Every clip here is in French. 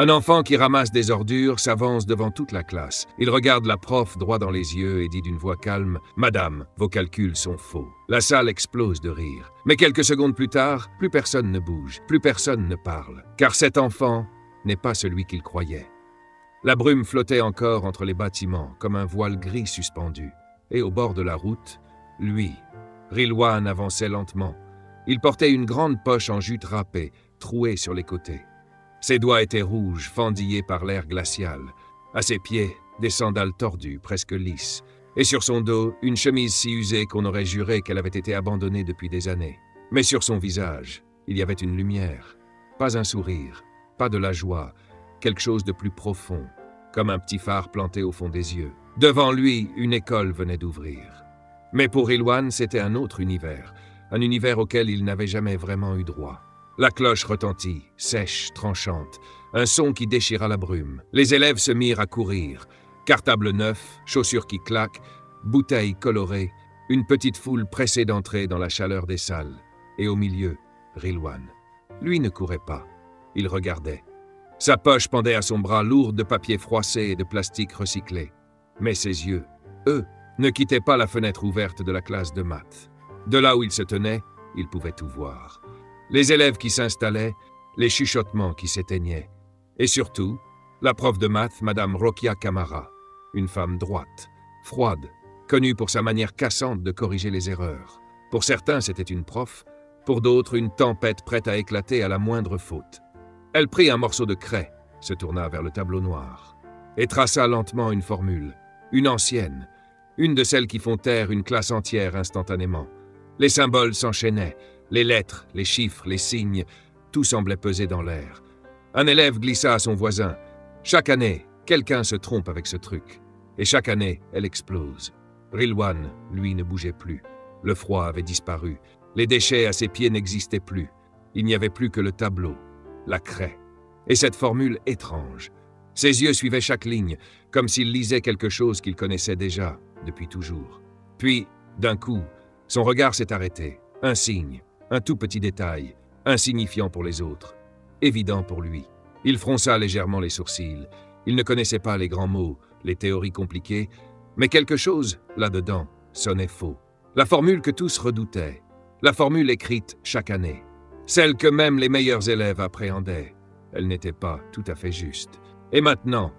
Un enfant qui ramasse des ordures s'avance devant toute la classe. Il regarde la prof droit dans les yeux et dit d'une voix calme « Madame, vos calculs sont faux ». La salle explose de rire. Mais quelques secondes plus tard, plus personne ne bouge, plus personne ne parle. Car cet enfant n'est pas celui qu'il croyait. La brume flottait encore entre les bâtiments, comme un voile gris suspendu. Et au bord de la route, lui, Rilwan, avançait lentement. Il portait une grande poche en jute râpée, trouée sur les côtés. Ses doigts étaient rouges, fendillés par l'air glacial. À ses pieds, des sandales tordues, presque lisses. Et sur son dos, une chemise si usée qu'on aurait juré qu'elle avait été abandonnée depuis des années. Mais sur son visage, il y avait une lumière. Pas un sourire, pas de la joie, quelque chose de plus profond, comme un petit phare planté au fond des yeux. Devant lui, une école venait d'ouvrir. Mais pour Rilwan, c'était un autre univers, un univers auquel il n'avait jamais vraiment eu droit. La cloche retentit, sèche, tranchante, un son qui déchira la brume. Les élèves se mirent à courir. Cartable neuf, chaussures qui claquent, bouteilles colorées, une petite foule pressée d'entrer dans la chaleur des salles. Et au milieu, Rilwan. Lui ne courait pas, il regardait. Sa poche pendait à son bras lourde de papier froissé et de plastique recyclé. Mais ses yeux, eux, ne quittaient pas la fenêtre ouverte de la classe de maths. De là où il se tenait, il pouvait tout voir. Les élèves qui s'installaient, les chuchotements qui s'éteignaient. Et surtout, la prof de maths, Madame Rokia Kamara, une femme droite, froide, connue pour sa manière cassante de corriger les erreurs. Pour certains, c'était une prof, pour d'autres, une tempête prête à éclater à la moindre faute. Elle prit un morceau de craie, se tourna vers le tableau noir, et traça lentement une formule, une ancienne, une de celles qui font taire une classe entière instantanément. Les symboles s'enchaînaient, les lettres, les chiffres, les signes, tout semblait peser dans l'air. Un élève glissa à son voisin. Chaque année, quelqu'un se trompe avec ce truc. Et chaque année, elle explose. Rilwan, lui, ne bougeait plus. Le froid avait disparu. Les déchets à ses pieds n'existaient plus. Il n'y avait plus que le tableau, la craie. Et cette formule étrange. Ses yeux suivaient chaque ligne, comme s'il lisait quelque chose qu'il connaissait déjà, depuis toujours. Puis, d'un coup, son regard s'est arrêté. Un signe. Un tout petit détail, insignifiant pour les autres, évident pour lui. Il fronça légèrement les sourcils. Il ne connaissait pas les grands mots, les théories compliquées, mais quelque chose, là-dedans, sonnait faux. La formule que tous redoutaient, la formule écrite chaque année, celle que même les meilleurs élèves appréhendaient. Elle n'était pas tout à fait juste. Et maintenant,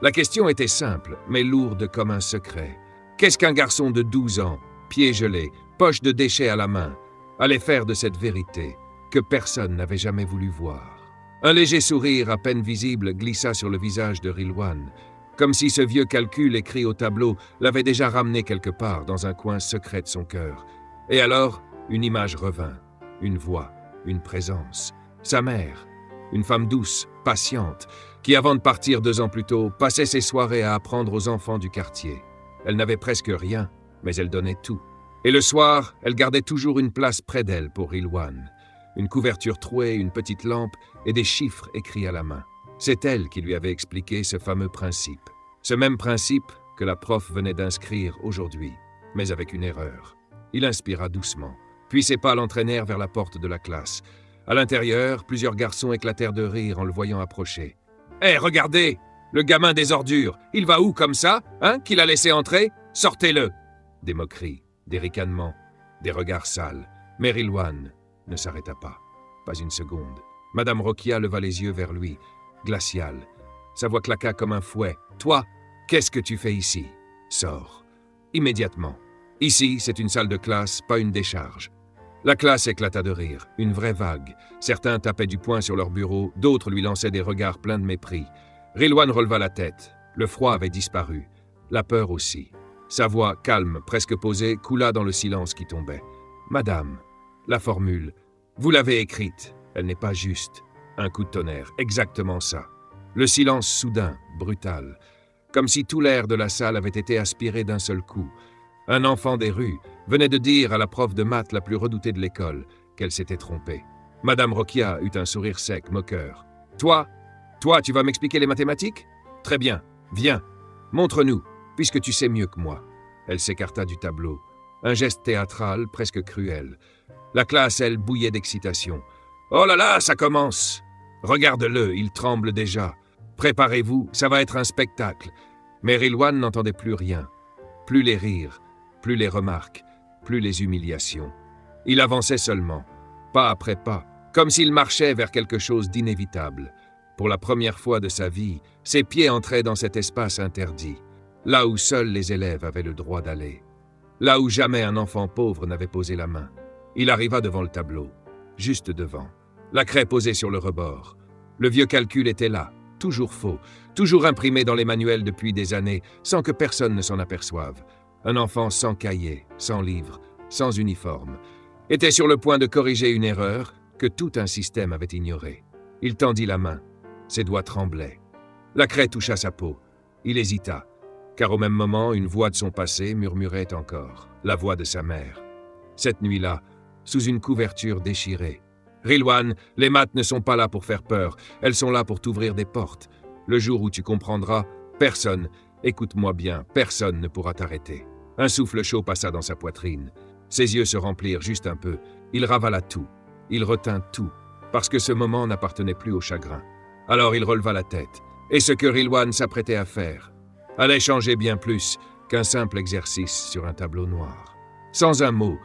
la question était simple, mais lourde comme un secret. Qu'est-ce qu'un garçon de 12 ans, pieds gelés, poche de déchets à la main, allait faire de cette vérité que personne n'avait jamais voulu voir? Un léger sourire à peine visible glissa sur le visage de Rilwan, comme si ce vieux calcul écrit au tableau l'avait déjà ramené quelque part dans un coin secret de son cœur. Et alors, une image revint, une voix, une présence. Sa mère, une femme douce, patiente, qui avant de partir 2 ans plus tôt, passait ses soirées à apprendre aux enfants du quartier. Elle n'avait presque rien, mais elle donnait tout. Et le soir, elle gardait toujours une place près d'elle pour Rilwan. Une couverture trouée, une petite lampe et des chiffres écrits à la main. C'est elle qui lui avait expliqué ce fameux principe. Ce même principe que la prof venait d'inscrire aujourd'hui, mais avec une erreur. Il inspira doucement, puis ses pas l'entraînèrent vers la porte de la classe. À l'intérieur, plusieurs garçons éclatèrent de rire en le voyant approcher. « Hé, regardez! Le gamin des ordures! Il va où comme ça? Hein? Qui l'a laissé entrer? Sortez-le » Des moqueries. Des ricanements, des regards sales. Mais Rilwan ne s'arrêta pas. Pas une seconde. Madame Rokia leva les yeux vers lui, glaciale. Sa voix claqua comme un fouet. « Toi, qu'est-ce que tu fais ici? Sors. Immédiatement. Ici, c'est une salle de classe, pas une décharge. » La classe éclata de rire, une vraie vague. Certains tapaient du poing sur leur bureau, d'autres lui lançaient des regards pleins de mépris. Rilwan releva la tête. Le froid avait disparu. La peur aussi. Sa voix, calme, presque posée, coula dans le silence qui tombait. « Madame, la formule, vous l'avez écrite, elle n'est pas juste. » Un coup de tonnerre, exactement ça. Le silence soudain, brutal, comme si tout l'air de la salle avait été aspiré d'un seul coup. Un enfant des rues venait de dire à la prof de maths la plus redoutée de l'école qu'elle s'était trompée. Madame Rokia eut un sourire sec, moqueur. « Toi, tu vas m'expliquer les mathématiques? Très bien, viens, montre-nous. Puisque tu sais mieux que moi. » Elle s'écarta du tableau. Un geste théâtral, presque cruel. La classe, elle, bouillait d'excitation. « Oh là là, ça commence! Regarde-le, il tremble déjà. Préparez-vous, ça va être un spectacle. » Mais Rilwan n'entendait plus rien. Plus les rires, plus les remarques, plus les humiliations. Il avançait seulement, pas après pas, comme s'il marchait vers quelque chose d'inévitable. Pour la première fois de sa vie, ses pieds entraient dans cet espace interdit, là où seuls les élèves avaient le droit d'aller, là où jamais un enfant pauvre n'avait posé la main. Il arriva devant le tableau, juste devant, la craie posée sur le rebord. Le vieux calcul était là, toujours faux, toujours imprimé dans les manuels depuis des années, sans que personne ne s'en aperçoive. Un enfant sans cahier, sans livre, sans uniforme, était sur le point de corriger une erreur que tout un système avait ignorée. Il tendit la main. Ses doigts tremblaient. La craie toucha sa peau. Il hésita, car au même moment, une voix de son passé murmurait encore, la voix de sa mère. Cette nuit-là, sous une couverture déchirée. « Rilwan, les maths ne sont pas là pour faire peur, elles sont là pour t'ouvrir des portes. Le jour où tu comprendras, personne, écoute-moi bien, personne ne pourra t'arrêter. » Un souffle chaud passa dans sa poitrine. Ses yeux se remplirent juste un peu. Il ravala tout. Il retint tout, parce que ce moment n'appartenait plus au chagrin. Alors il releva la tête, et ce que Rilwan s'apprêtait à faire allait changer bien plus qu'un simple exercice sur un tableau noir. Sans un mot,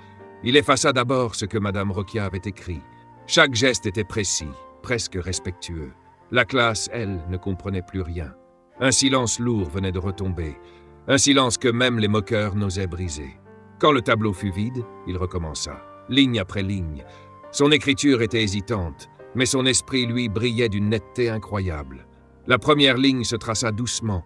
il effaça d'abord ce que Madame Rokia avait écrit. Chaque geste était précis, presque respectueux. La classe, elle, ne comprenait plus rien. Un silence lourd venait de retomber, un silence que même les moqueurs n'osaient briser. Quand le tableau fut vide, il recommença, ligne après ligne. Son écriture était hésitante, mais son esprit, lui, brillait d'une netteté incroyable. La première ligne se traça doucement,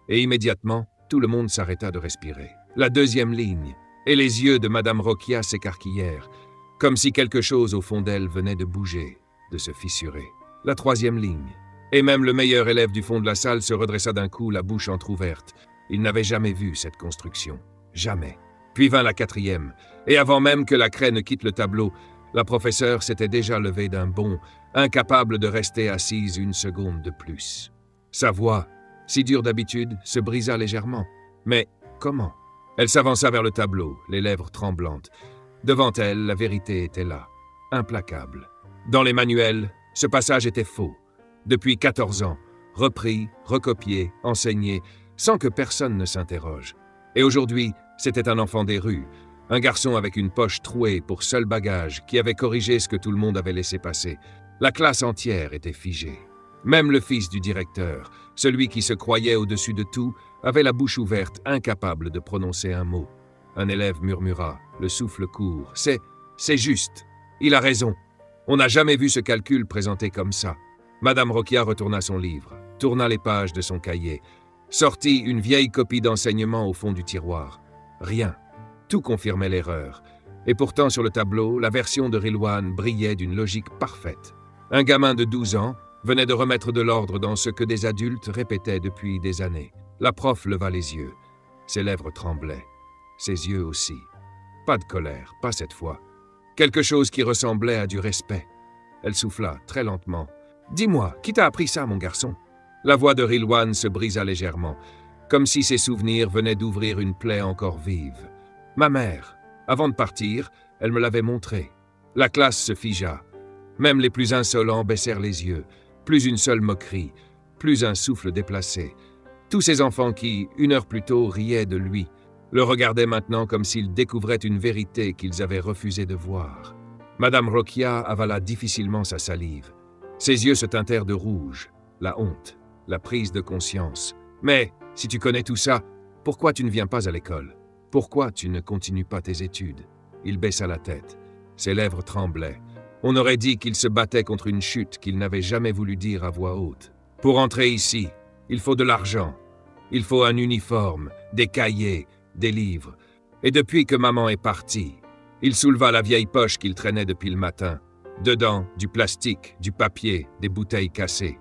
et immédiatement, tout le monde s'arrêta de respirer. La deuxième ligne, et les yeux de Madame Rokia s'écarquillèrent, comme si quelque chose au fond d'elle venait de bouger, de se fissurer. La troisième ligne, et même le meilleur élève du fond de la salle se redressa d'un coup, la bouche entr'ouverte. Il n'avait jamais vu cette construction, jamais. Puis vint la quatrième, et avant même que la craie ne quitte le tableau, la professeure s'était déjà levée d'un bond, incapable de rester assise une seconde de plus. Sa voix, si dure d'habitude, se brisa légèrement. Mais comment? Elle s'avança vers le tableau, les lèvres tremblantes. Devant elle, la vérité était là, implacable. Dans les manuels, ce passage était faux. Depuis 14 ans, repris, recopié, enseigné, sans que personne ne s'interroge. Et aujourd'hui, c'était un enfant des rues, un garçon avec une poche trouée pour seul bagage qui avait corrigé ce que tout le monde avait laissé passer. La classe entière était figée. Même le fils du directeur, celui qui se croyait au-dessus de tout, avait la bouche ouverte, incapable de prononcer un mot. Un élève murmura, le souffle court. « C'est juste. Il a raison. On n'a jamais vu ce calcul présenté comme ça. » Madame Rokia retourna son livre, tourna les pages de son cahier, sortit une vieille copie d'enseignement au fond du tiroir. Rien. Tout confirmait l'erreur. Et pourtant, sur le tableau, la version de Rilwan brillait d'une logique parfaite. Un gamin de 12 ans venait de remettre de l'ordre dans ce que des adultes répétaient depuis des années. La prof leva les yeux. Ses lèvres tremblaient. Ses yeux aussi. Pas de colère, pas cette fois. Quelque chose qui ressemblait à du respect. Elle souffla, très lentement. « Dis-moi, qui t'a appris ça, mon garçon ?» La voix de Rilwan se brisa légèrement, comme si ses souvenirs venaient d'ouvrir une plaie encore vive. « Ma mère. Avant de partir, elle me l'avait montré. » La classe se figea. Même les plus insolents baissèrent les yeux. Plus une seule moquerie, plus un souffle déplacé. Tous ces enfants qui, une heure plus tôt, riaient de lui, le regardaient maintenant comme s'ils découvraient une vérité qu'ils avaient refusé de voir. Madame Rokia avala difficilement sa salive. Ses yeux se teintèrent de rouge, la honte, la prise de conscience. « Mais, si tu connais tout ça, pourquoi tu ne viens pas à l'école? Pourquoi tu ne continues pas tes études ?» Il baissa la tête. Ses lèvres tremblaient. On aurait dit qu'il se battait contre une chute qu'il n'avait jamais voulu dire à voix haute. « Pour entrer ici, il faut de l'argent. Il faut un uniforme, des cahiers, des livres. Et depuis que maman est partie, il souleva la vieille poche qu'il traînait depuis le matin. Dedans, du plastique, du papier, des bouteilles cassées.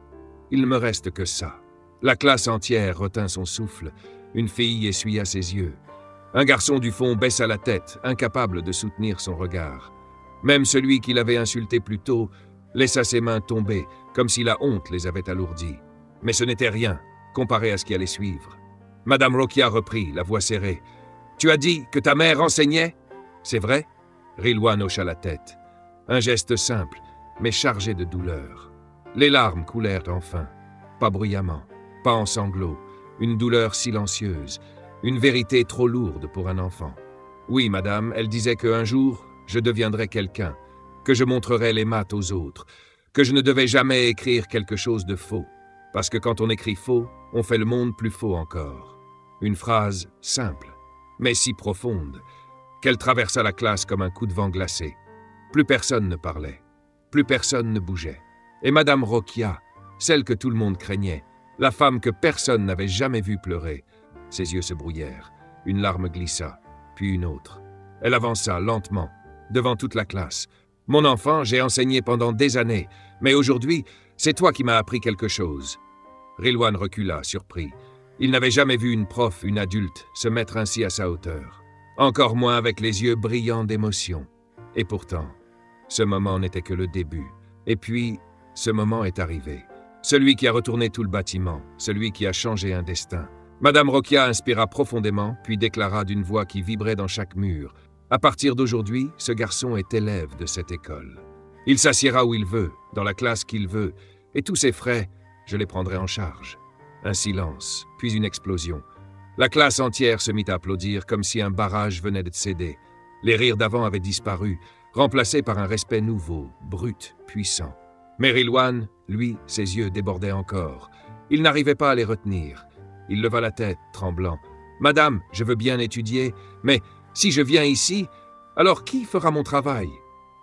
Il ne me reste que ça. » La classe entière retint son souffle. Une fille essuya ses yeux. Un garçon du fond baissa la tête, incapable de soutenir son regard. Même celui qui l'avait insulté plus tôt laissa ses mains tomber, comme si la honte les avait alourdis. Mais ce n'était rien, comparé à ce qui allait suivre. Madame Rokia reprit, la voix serrée. « Tu as dit que ta mère enseignait? C'est vrai ?» Rilwan hocha la tête. Un geste simple, mais chargé de douleur. Les larmes coulèrent enfin. pas bruyamment, pas en sanglots, une douleur silencieuse, une vérité trop lourde pour un enfant. Oui, madame, elle disait qu'un jour, je deviendrais quelqu'un, que je montrerais les maths aux autres, que je ne devais jamais écrire quelque chose de faux, parce que quand on écrit faux, on fait le monde plus faux encore. Une phrase simple, mais si profonde, qu'elle traversa la classe comme un coup de vent glacé. Plus personne ne parlait, plus personne ne bougeait. Et Madame Rokia, celle que tout le monde craignait, la femme que personne n'avait jamais vue pleurer, ses yeux se brouillèrent, une larme glissa, puis une autre. Elle avança lentement, devant toute la classe. « Mon enfant, j'ai enseigné pendant des années, mais aujourd'hui, c'est toi qui m'as appris quelque chose. » Rilwan recula, surpris. Il n'avait jamais vu une prof, une adulte, se mettre ainsi à sa hauteur. Encore moins avec les yeux brillants d'émotion. Et pourtant, ce moment n'était que le début. Et puis, ce moment est arrivé. Celui qui a retourné tout le bâtiment, celui qui a changé un destin. Madame Rokia inspira profondément, puis déclara d'une voix qui vibrait dans chaque mur. « À partir d'aujourd'hui, ce garçon est élève de cette école. Il s'assiera où il veut, dans la classe qu'il veut, et tous ses frais, je les prendrai en charge. » Un silence, puis une explosion. La classe entière se mit à applaudir comme si un barrage venait de céder. Les rires d'avant avaient disparu, remplacés par un respect nouveau, brut, puissant. Mais Rilwan, lui, ses yeux débordaient encore. Il n'arrivait pas à les retenir. Il leva la tête, tremblant. « Madame, je veux bien étudier, mais si je viens ici, alors qui fera mon travail?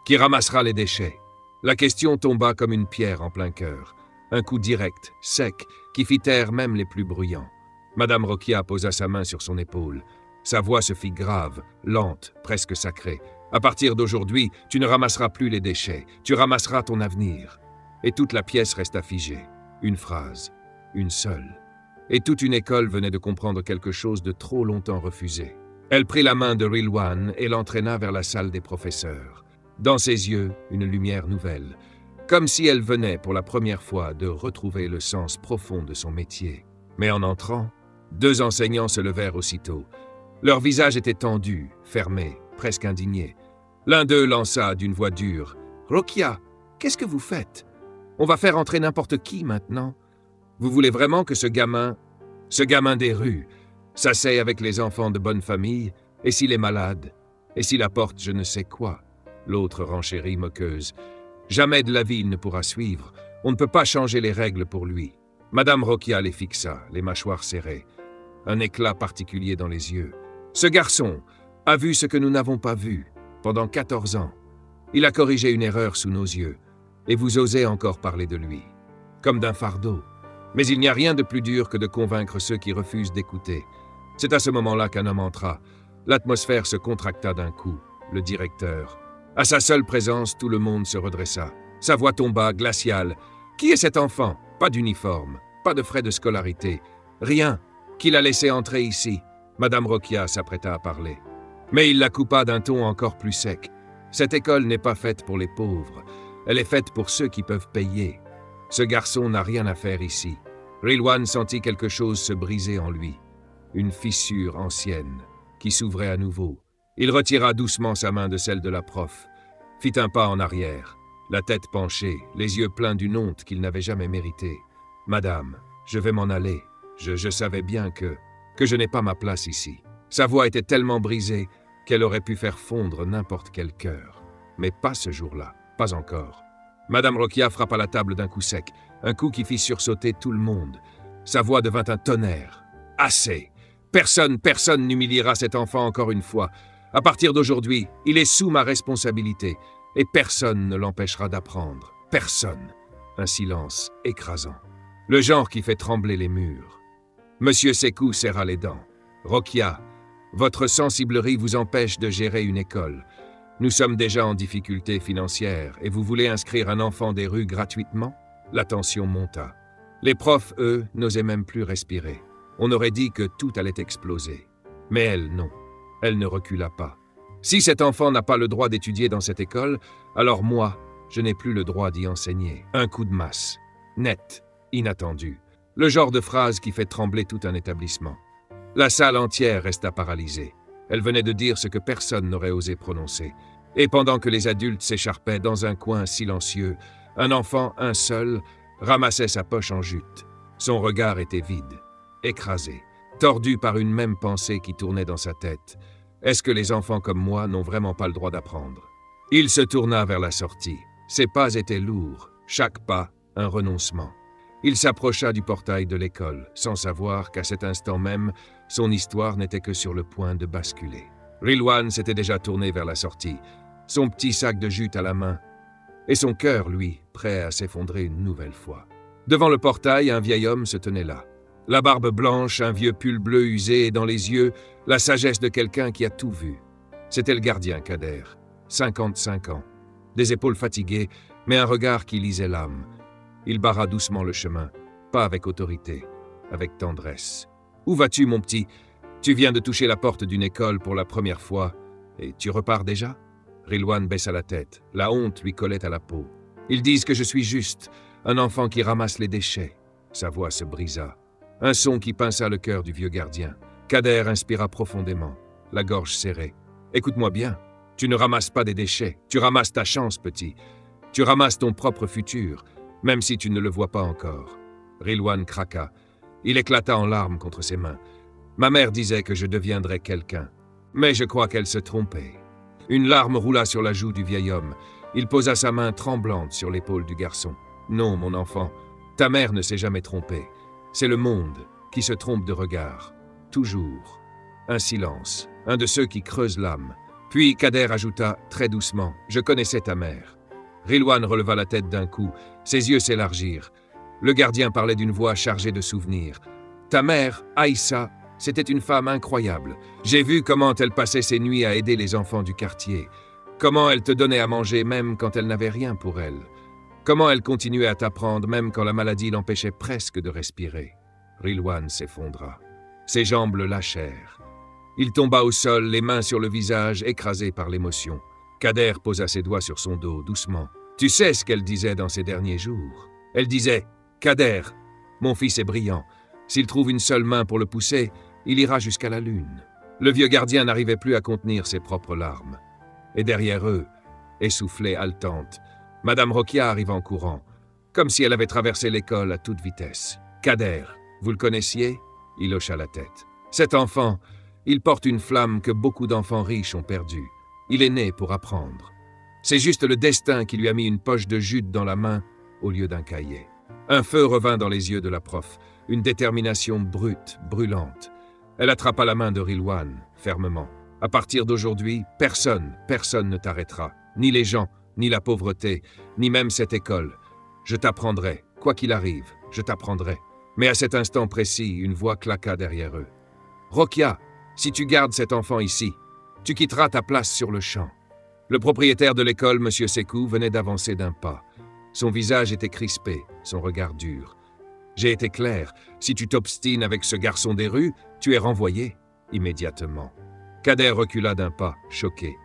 Qui ramassera les déchets ?» La question tomba comme une pierre en plein cœur. Un coup direct, sec, qui fit taire même les plus bruyants. Madame Rokia posa sa main sur son épaule. Sa voix se fit grave, lente, presque sacrée. « À partir d'aujourd'hui, tu ne ramasseras plus les déchets, tu ramasseras ton avenir. » Et toute la pièce resta figée. Une phrase, une seule. Et toute une école venait de comprendre quelque chose de trop longtemps refusé. Elle prit la main de Rilwan et l'entraîna vers la salle des professeurs. Dans ses yeux, une lumière nouvelle, comme si elle venait pour la première fois de retrouver le sens profond de son métier. Mais en entrant, 2 enseignants se levèrent aussitôt. Leurs visages étaient tendus, fermés, presque indignés. L'un d'eux lança d'une voix dure « Rokia, qu'est-ce que vous faites? On va faire entrer n'importe qui maintenant. Vous voulez vraiment que ce gamin des rues, s'asseye avec les enfants de bonne famille, et s'il est malade, et s'il apporte je ne sais quoi ?» L'autre renchérit moqueuse. « Jamais de la vie il ne pourra suivre. On ne peut pas changer les règles pour lui. » Madame Rokia les fixa, les mâchoires serrées. Un éclat particulier dans les yeux. « Ce garçon a vu ce que nous n'avons pas vu pendant 14 ans. Il a corrigé une erreur sous nos yeux. Et vous osez encore parler de lui. Comme d'un fardeau. Mais il n'y a rien de plus dur que de convaincre ceux qui refusent d'écouter. C'est à ce moment-là qu'un homme entra. L'atmosphère se contracta d'un coup. Le directeur. À sa seule présence, tout le monde se redressa. Sa voix tomba, glaciale. « Qui est cet enfant? Pas d'uniforme, pas de frais de scolarité. Rien. Qui l'a laissé entrer ici ?» Madame Rokia s'apprêta à parler. Mais il la coupa d'un ton encore plus sec. « Cette école n'est pas faite pour les pauvres. Elle est faite pour ceux qui peuvent payer. Ce garçon n'a rien à faire ici. » Rilwan sentit quelque chose se briser en lui. Une fissure ancienne, qui s'ouvrait à nouveau. Il retira doucement sa main de celle de la prof, fit un pas en arrière, la tête penchée, les yeux pleins d'une honte qu'il n'avait jamais méritée. « Madame, je vais m'en aller. Je savais bien que je n'ai pas ma place ici. » Sa voix était tellement brisée qu'elle aurait pu faire fondre n'importe quel cœur. Mais pas ce jour-là, pas encore. Madame Rokia frappa la table d'un coup sec, un coup qui fit sursauter tout le monde. Sa voix devint un tonnerre. « Assez! Personne n'humiliera cet enfant encore une fois. À partir d'aujourd'hui, il est sous ma responsabilité, et personne ne l'empêchera d'apprendre. Personne. » Un silence écrasant. Le genre qui fait trembler les murs. Monsieur Sekou serra les dents. « Rokia, votre sensiblerie vous empêche de gérer une école. Nous sommes déjà en difficulté financière et vous voulez inscrire un enfant des rues gratuitement ?» La tension monta. Les profs, eux, n'osaient même plus respirer. On aurait dit que tout allait exploser. Mais elle, non. Elle ne recula pas. « Si cet enfant n'a pas le droit d'étudier dans cette école, alors moi, je n'ai plus le droit d'y enseigner. » Un coup de masse. Net. Inattendu. Le genre de phrase qui fait trembler tout un établissement. La salle entière resta paralysée. Elle venait de dire ce que personne n'aurait osé prononcer. Et pendant que les adultes s'écharpaient dans un coin silencieux, un enfant, un seul, ramassait sa poche en jute. Son regard était vide, écrasé, tordu par une même pensée qui tournait dans sa tête. Est-ce que les enfants comme moi n'ont vraiment pas le droit d'apprendre? Il se tourna vers la sortie. Ses pas étaient lourds, chaque pas un renoncement. Il s'approcha du portail de l'école, sans savoir qu'à cet instant même, son histoire n'était que sur le point de basculer. Rilwan s'était déjà tourné vers la sortie, son petit sac de jute à la main, et son cœur, lui, prêt à s'effondrer une nouvelle fois. Devant le portail, un vieil homme se tenait là. La barbe blanche, un vieux pull bleu usé et dans les yeux, la sagesse de quelqu'un qui a tout vu. C'était le gardien Kader, 55 ans. Des épaules fatiguées, mais un regard qui lisait l'âme. Il barra doucement le chemin, pas avec autorité, avec tendresse. « Où vas-tu, mon petit? Tu viens de toucher la porte d'une école pour la première fois, et tu repars déjà ?» Rilwan baissa la tête, la honte lui collait à la peau. « Ils disent que je suis juste, un enfant qui ramasse les déchets. » Sa voix se brisa. Un son qui pinça le cœur du vieux gardien. Kader inspira profondément, la gorge serrée. « Écoute-moi bien, tu ne ramasses pas des déchets, tu ramasses ta chance, petit. Tu ramasses ton propre futur, même si tu ne le vois pas encore. » Rilwan craqua. Il éclata en larmes contre ses mains. « Ma mère disait que je deviendrais quelqu'un, mais je crois qu'elle se trompait. » Une larme roula sur la joue du vieil homme. Il posa sa main tremblante sur l'épaule du garçon. « Non, mon enfant, ta mère ne s'est jamais trompée. C'est le monde qui se trompe de regard. Toujours. » Un silence, un de ceux qui creusent l'âme. Puis Kader ajouta très doucement « Je connaissais ta mère. » Rilwan releva la tête d'un coup. Ses yeux s'élargirent. Le gardien parlait d'une voix chargée de souvenirs. « Ta mère, Aïssa, c'était une femme incroyable. J'ai vu comment elle passait ses nuits à aider les enfants du quartier. Comment elle te donnait à manger même quand elle n'avait rien pour elle. Comment elle continuait à t'apprendre même quand la maladie l'empêchait presque de respirer. » Rilwan s'effondra. Ses jambes le lâchèrent. Il tomba au sol, les mains sur le visage, écrasé par l'émotion. Kader posa ses doigts sur son dos, doucement. « Tu sais ce qu'elle disait dans ces derniers jours? Elle disait « Kader, mon fils est brillant. S'il trouve une seule main pour le pousser, il ira jusqu'à la lune. » Le vieux gardien n'arrivait plus à contenir ses propres larmes. Et derrière eux, essoufflée, haletante, Madame Rokia arriva en courant, comme si elle avait traversé l'école à toute vitesse. « Kader, vous le connaissiez ?» Il hocha la tête. « Cet enfant, il porte une flamme que beaucoup d'enfants riches ont perdue. Il est né pour apprendre. C'est juste le destin qui lui a mis une poche de jute dans la main au lieu d'un cahier. » Un feu revint dans les yeux de la prof, une détermination brute, brûlante. Elle attrapa la main de Rilwan, fermement. « À partir d'aujourd'hui, personne ne t'arrêtera. Ni les gens, ni la pauvreté, ni même cette école. Je t'apprendrai, quoi qu'il arrive, je t'apprendrai. » Mais à cet instant précis, une voix claqua derrière eux. « Rokia, si tu gardes cet enfant ici, tu quitteras ta place sur le champ. » Le propriétaire de l'école, M. Sekou, venait d'avancer d'un pas. Son visage était crispé, son regard dur. « J'ai été clair, si tu t'obstines avec ce garçon des rues, tu es renvoyé. » Immédiatement. Kader recula d'un pas, choqué.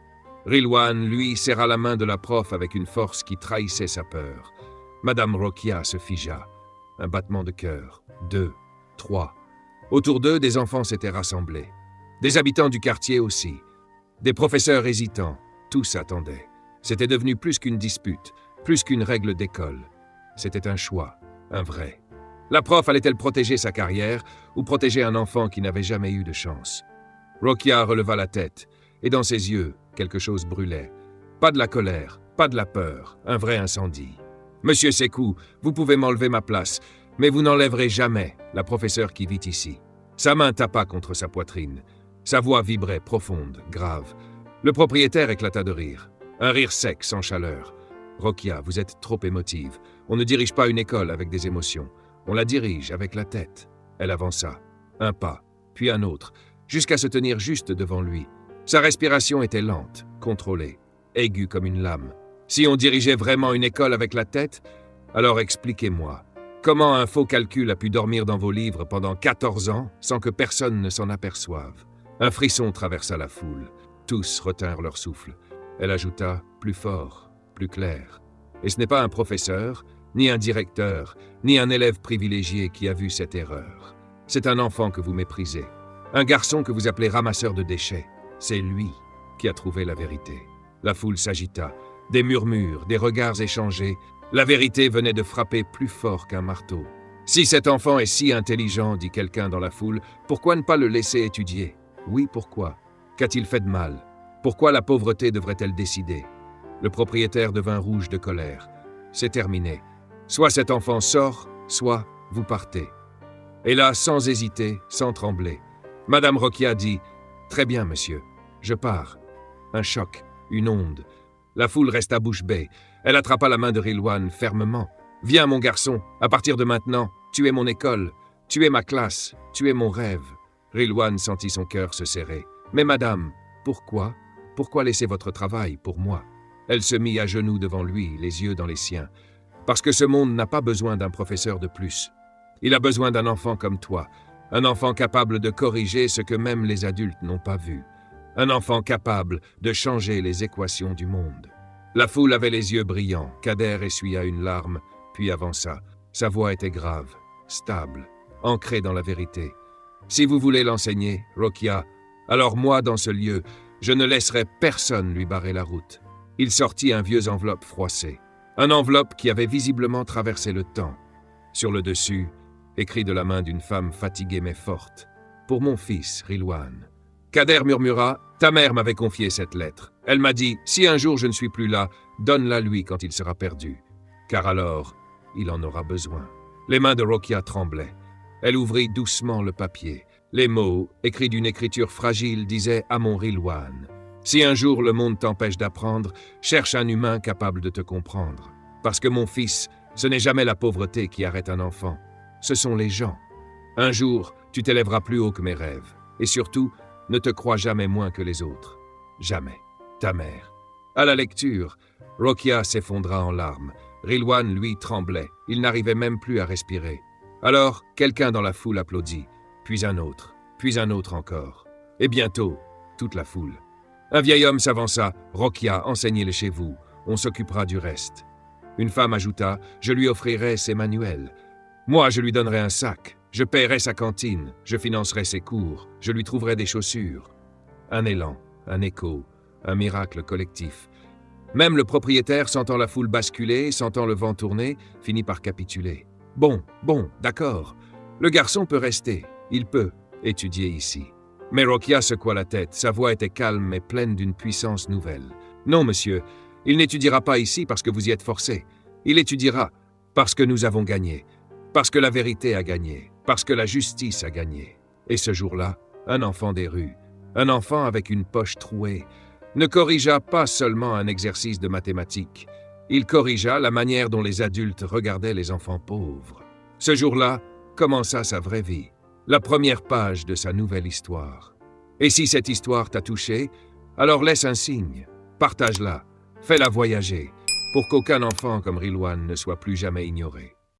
Rilwan, lui, serra la main de la prof avec une force qui trahissait sa peur. Madame Rokia se figea. Un battement de cœur. 2, 3. Autour d'eux, des enfants s'étaient rassemblés. Des habitants du quartier aussi. Des professeurs hésitants. Tous attendaient. C'était devenu plus qu'une dispute, plus qu'une règle d'école. C'était un choix, un vrai. La prof allait-elle protéger sa carrière ou protéger un enfant qui n'avait jamais eu de chance? Rokia releva la tête, et dans ses yeux, quelque chose brûlait. Pas de la colère, pas de la peur, un vrai incendie. « Monsieur Sekou, vous pouvez m'enlever ma place, mais vous n'enlèverez jamais la professeure qui vit ici. » Sa main tapa contre sa poitrine. Sa voix vibrait, profonde, grave. Le propriétaire éclata de rire. Un rire sec, sans chaleur. « Rokia, vous êtes trop émotive. On ne dirige pas une école avec des émotions. On la dirige avec la tête. » Elle avança. Un pas, puis un autre, jusqu'à se tenir juste devant lui. Sa respiration était lente, contrôlée, aiguë comme une lame. Si on dirigeait vraiment une école avec la tête, alors expliquez-moi, comment un faux calcul a pu dormir dans vos livres pendant 14 ans sans que personne ne s'en aperçoive? Un frisson traversa la foule. Tous retinrent leur souffle. Elle ajouta, plus fort, plus clair. Et ce n'est pas un professeur, ni un directeur, ni un élève privilégié qui a vu cette erreur. C'est un enfant que vous méprisez. Un garçon que vous appelez ramasseur de déchets. C'est lui qui a trouvé la vérité. La foule s'agita. Des murmures, des regards échangés. La vérité venait de frapper plus fort qu'un marteau. Si cet enfant est si intelligent, dit quelqu'un dans la foule, pourquoi ne pas le laisser étudier? Oui, pourquoi? Qu'a-t-il fait de mal? Pourquoi la pauvreté devrait-elle décider? Le propriétaire devint rouge de colère. C'est terminé. Soit cet enfant sort, soit vous partez. Et là, sans hésiter, sans trembler, Madame Rokia dit « Très bien, monsieur, je pars. » Un choc, une onde. La foule resta bouche bée. Elle attrapa la main de Rilwan fermement. « Viens, mon garçon, à partir de maintenant, tu es mon école, tu es ma classe, tu es mon rêve. » Rilwan sentit son cœur se serrer. « Mais madame, pourquoi? Pourquoi laisser votre travail pour moi ?» Elle se mit à genoux devant lui, les yeux dans les siens. « Parce que ce monde n'a pas besoin d'un professeur de plus. Il a besoin d'un enfant comme toi, un enfant capable de corriger ce que même les adultes n'ont pas vu. Un enfant capable de changer les équations du monde. » La foule avait les yeux brillants. Kader essuya une larme, puis avança. Sa voix était grave, stable, ancrée dans la vérité. « Si vous voulez l'enseigner, Rokia, alors moi, dans ce lieu, je ne laisserai personne lui barrer la route. » Il sortit un vieux enveloppe froissé. Un enveloppe qui avait visiblement traversé le temps. Sur le dessus, écrit de la main d'une femme fatiguée mais forte. « Pour mon fils, Rilwan. » Kader murmura « Ta mère m'avait confié cette lettre. Elle m'a dit, si un jour je ne suis plus là, donne-la lui quand il sera perdu. Car alors, il en aura besoin. » Les mains de Rokia tremblaient. Elle ouvrit doucement le papier. Les mots, écrits d'une écriture fragile, disaient « À mon Rilwan. Si un jour le monde t'empêche d'apprendre, cherche un humain capable de te comprendre. Parce que mon fils, ce n'est jamais la pauvreté qui arrête un enfant. Ce sont les gens. Un jour, tu t'élèveras plus haut que mes rêves. Et surtout, ne te crois jamais moins que les autres. Jamais. Ta mère. » À la lecture, Rokia s'effondra en larmes. Rilwan, lui, tremblait. Il n'arrivait même plus à respirer. Alors, quelqu'un dans la foule applaudit, puis un autre encore. Et bientôt, toute la foule. Un vieil homme s'avança. « Rokia, enseignez-le chez vous. On s'occupera du reste. » Une femme ajouta « Je lui offrirai ses manuels. Moi, je lui donnerai un sac. Je paierai sa cantine. Je financerai ses cours. Je lui trouverai des chaussures. » Un élan, un écho, un miracle collectif. Même le propriétaire, sentant la foule basculer, sentant le vent tourner, finit par capituler. « Bon, d'accord. Le garçon peut rester. Il peut étudier ici. » Mais Rokia secoua la tête. Sa voix était calme et pleine d'une puissance nouvelle. « Non, monsieur, il n'étudiera pas ici parce que vous y êtes forcé. Il étudiera parce que nous avons gagné. Parce que la vérité a gagné. Parce que la justice a gagné. » Et ce jour-là, un enfant des rues, un enfant avec une poche trouée, ne corrigea pas seulement un exercice de mathématiques. Il corrigea la manière dont les adultes regardaient les enfants pauvres. Ce jour-là commença sa vraie vie, la première page de sa nouvelle histoire. Et si cette histoire t'a touché, alors laisse un signe, partage-la, fais-la voyager, pour qu'aucun enfant comme Rilwan ne soit plus jamais ignoré.